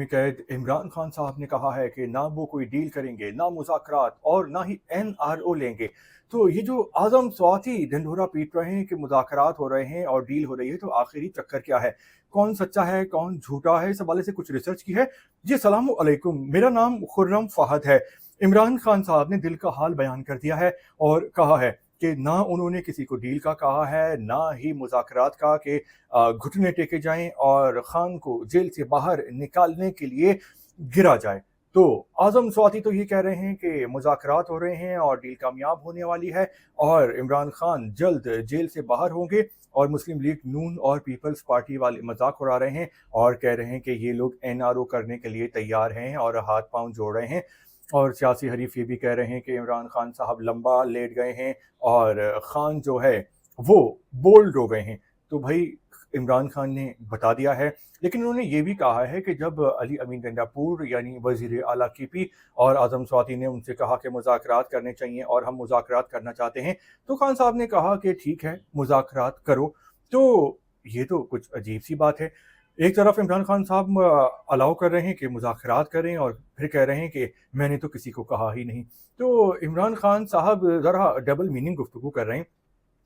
कैद इमरान खान साहब ने कहा है कि ना वो कोई डील करेंगे, ना मुज़ाकरात और ना ही एनआरओ लेंगे। तो ये जो आज़म स्वाति ढिंढोरा पीट रहे हैं कि मुज़ाकरात हो रहे हैं और डील हो रही है, तो आखिरी चक्कर क्या है? कौन सच्चा है, कौन झूठा है? इस हवाले से कुछ रिसर्च की है। जी अस्सलामु अलैकुम, मेरा नाम खुर्रम फहद है। इमरान खान साहब ने दिल का हाल बयान कर दिया है और कहा है कि ना उन्होंने किसी को डील का कहा है, ना ही मुज़ाकरात का कि घुटने टेके जाएं और खान को जेल से बाहर निकालने के लिए गिरा जाए। तो आज़म स्वाति तो ये कह रहे हैं कि मुज़ाकरात हो रहे हैं और डील कामयाब होने वाली है और इमरान खान जल्द जेल से बाहर होंगे, और मुस्लिम लीग नून और पीपल्स पार्टी वाले मजाक उड़ा रहे हैं और कह रहे हैं कि ये लोग एनआरओ करने के लिए तैयार हैं और हाथ पांव जोड़ रहे हैं। और सियासी हरीफ ये भी कह रहे हैं कि इमरान खान साहब लंबा लेट गए हैं और खान जो है वो बोल्ड हो गए हैं। तो भाई इमरान खान ने बता दिया है, लेकिन उन्होंने ये भी कहा है कि जब अली अमीन गंडापुर यानी वजीर आला केपी और आज़म स्वाति ने उनसे कहा कि मुज़ाकरात करने चाहिए और हम मुज़ाकरात करना चाहते हैं, तो खान साहब ने कहा कि ठीक है मुज़ाकरात करो। तो ये तो कुछ अजीब सी बात है। एक तरफ इमरान खान साहब अलाउ कर रहे हैं कि मुज़ाकरात करें और फिर कह रहे हैं कि मैंने तो किसी को कहा ही नहीं। तो इमरान खान साहब ज़रा डबल मीनिंग गुफ्तगू कर रहे हैं।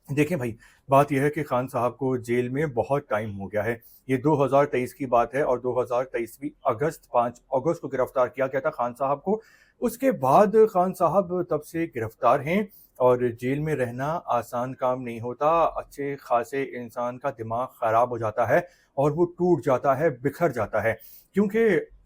देखें भाई, बात यह है कि खान साहब को जेल में बहुत टाइम हो गया है। ये 2023 की बात है और 2023 भी 5 अगस्त को गिरफ्तार किया गया था खान साहब को। उसके बाद खान साहब तब से गिरफ्तार हैं और जेल में रहना आसान काम नहीं होता। अच्छे खासे इंसान का दिमाग ख़राब हो जाता है और वो टूट जाता है, बिखर जाता है। क्योंकि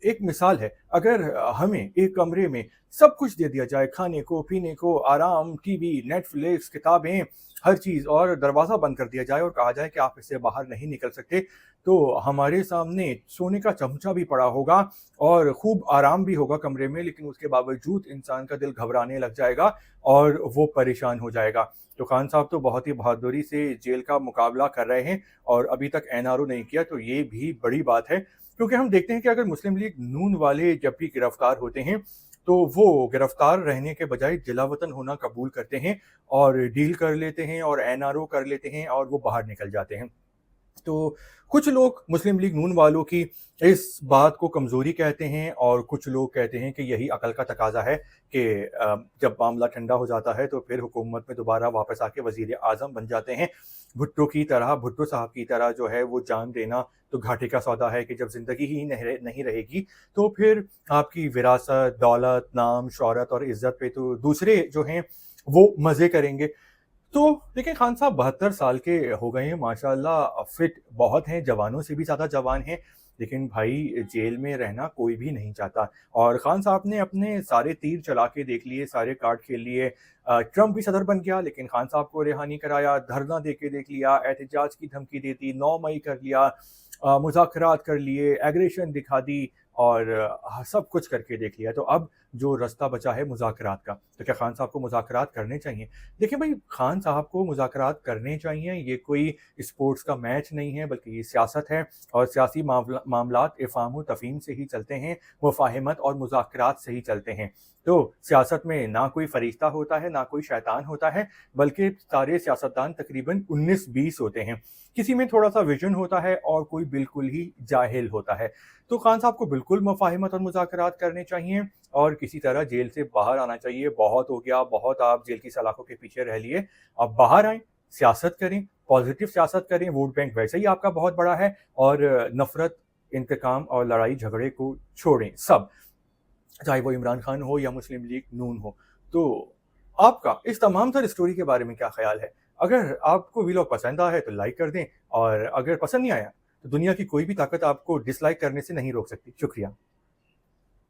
एक मिसाल है, अगर हमें एक कमरे में सब कुछ दे दिया जाए, खाने को, पीने को, आराम, टीवी, नेटफ्लिक्स, किताबें, हर चीज़, और दरवाज़ा बंद कर दिया जाए और कहा जाए कि आप इससे बाहर नहीं निकल सकते, तो हमारे सामने सोने का चमचा भी पड़ा होगा और खूब आराम भी होगा कमरे में, लेकिन उसके बावजूद इंसान का दिल घबराने लग जाएगा और वो परेशान हो जाएगा। तो खान साहब तो बहुत ही बहादुरी से जेल का मुकाबला कर रहे हैं और अभी तक एनआरओ नहीं किया, तो ये भी बड़ी बात है। क्योंकि हम देखते हैं कि अगर मुस्लिम लीग नून वाले जब भी गिरफ्तार होते हैं तो वो गिरफ्तार रहने के बजाय जिलावतन होना कबूल करते हैं और डील कर लेते हैं और एनआरओ कर लेते हैं और वो बाहर निकल जाते हैं। तो कुछ लोग मुस्लिम लीग नून वालों की इस बात को कमज़ोरी कहते हैं और कुछ लोग कहते हैं कि यही अकल का तकाजा है कि जब मामला ठंडा हो जाता है तो फिर हुकूमत में दोबारा वापस आके वज़ीर आज़म बन जाते हैं। भुट्टो साहब की तरह जो है वो जान देना तो घाटे का सौदा है कि जब ज़िंदगी ही नहीं रहेगी तो फिर आपकी विरासत, दौलत, नाम, शोहरत और इज़्ज़त पे तो दूसरे जो हैं वो मज़े करेंगे। तो देखिए, खान साहब 72 साल के हो गए हैं, माशाल्लाह फिट बहुत हैं, जवानों से भी ज़्यादा जवान हैं। लेकिन भाई जेल में रहना कोई भी नहीं चाहता और खान साहब ने अपने सारे तीर चला के देख लिए, सारे कार्ड खेल लिए। ट्रंप भी सदर बन गया लेकिन खान साहब को रिहा नहीं कराया, धरना दे के देख लिया, एहतजाज की धमकी दी थी, 9 मई कर लिया, मुज़ाकरात कर लिए, एग्रेशन दिखा दी और सब कुछ करके देख लिया। तो अब जो रास्ता बचा है मुज़ाकरात का, तो क्या खान साहब को मुज़ाकरात करने चाहिए? देखिए भाई, खान साहब को मुज़ाकरात करने चाहिए, ये कोई स्पोर्ट्स का मैच नहीं है बल्कि ये सियासत है और सियासी मामलात इफ़हाम व तफ़हीम से ही चलते हैं, मुफ़ाहिमत और मुज़ाकरात से ही चलते हैं। तो सियासत में ना कोई फ़रिश्ता होता है, ना कोई शैतान होता है, बल्कि सारे सियासतदान तकरीबन 19-20 होते हैं। किसी में थोड़ा-सा विज़न होता है और कोई बिल्कुल ही जाहिल होता है। तो खान साहब को बिल्कुल मुफ़ाहिमत और मुज़ाकरात करने चाहिए और किसी तरह जेल से बाहर आना चाहिए। बहुत हो गया, बहुत आप जेल की सलाखों के पीछे रह लिए, अब बाहर आएँ, सियासत करें, पॉजिटिव सियासत करें, वोट बैंक वैसे ही आपका बहुत बड़ा है और नफ़रत, इंतकाम और लड़ाई झगड़े को छोड़ें सब, चाहे वो इमरान खान हो या मुस्लिम लीग नून हो। तो आपका इस तमाम तर स्टोरी के बारे में क्या ख़्याल है? अगर आपको वीलॉग पसंद आया है तो लाइक कर दें और अगर पसंद नहीं आया तो दुनिया की कोई भी ताकत आपको डिसलाइक करने से नहीं रोक सकती। शुक्रिया।